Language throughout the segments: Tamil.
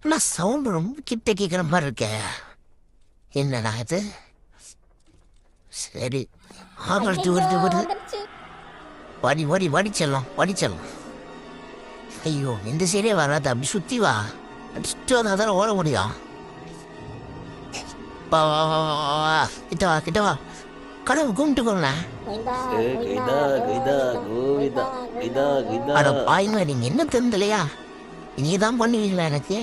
ஆனால் சவுண்டு ரொம்ப கிட்ட கேட்குற மாதிரி இருக்கே. என்னடா இது? சரி, வருது வருது வருது. வடி வடி வடிச்சலாம் வடிச்சலாம். ஐயோ, இந்த சைடே வராது, அப்படி சுற்றி வா. சுற்றி வந்தால் தானே ஓட முடியும். வா வா வா வா வா வா. கிட்ட வா கிட்ட வா. கடவுள் கும்பிட்டுக்கோண்ணா. அட பாய்ங்க, நீங்கள் என்ன தெரிந்தலையா? நீ தான் பண்ணுவீங்களா எனக்கு?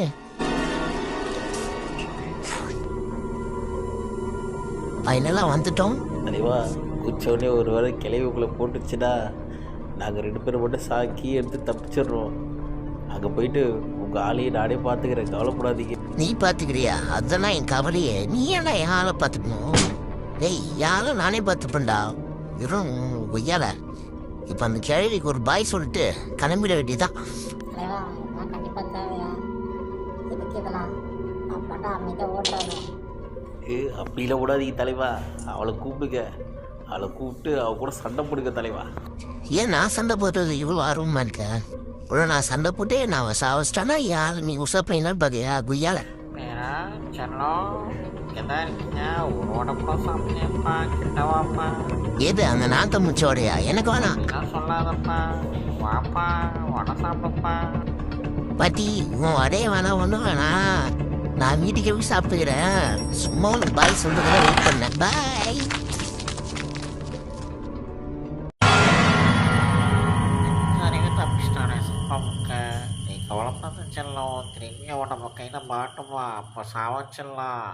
ஃபைனலாக வந்துட்டோம். தலைவா, குச்சோடனே ஒரு வேளை கிளவிக்குள்ளே போட்டுச்சுன்னா நாங்கள் 2 பேரும் மட்டும் சாக்கி எடுத்து தப்பிச்சிடுறோம். அங்கே போயிட்டு உங்கள் ஆளையை நானே பார்த்துக்கிறேன், கவலைப்படாதீங்க. நீ பார்த்துக்கிறியா? அதெல்லாம் என் கவலையே. நீ ஏன்னா என் ஆளை பார்த்துக்கணும்? டேய், யாரை நானே பார்த்துப்பேன்டா. வெறும் கொய்யால. இப்போ அந்த கிழவிக்கு ஒரு பாய் சொல்லிட்டு கிளம்பிட வேண்டியதான். அப்படிலாம் விடாதீங்க தலைவா. அவளை கூப்பிடுங்க, அவளை கூப்பிட்டு அவ கூட சண்டை போடுங்க தலைவா. ஏன் நான் சண்டை போடுறது இவ்வளோ ஆர்வமாக இருக்கேன்? இவ்வளோ நான் சண்டை போட்டு நான் சாவச்சிட்டானா யார் நீ உசப்பைனா பகையா குய்யால? எது அந்த நாத்த முச்சோடையா? எனக்கு வேணாம். பாட்டி, உன் வடையே வேணாம், ஒன்றும் வேணாம். நான் வீட்டுக்கு போய் சாப்பிட்டுக்கிறேன். சும்மா உனக்கு பாய் சொல்றதுல வெயிட் பண்ணேன். பாய். நீ கவலைப்படாத செல்லம், திரும்பி உடம்பு கையில் மாட்டுமா, அப்போ சாவச்சிடலாம்.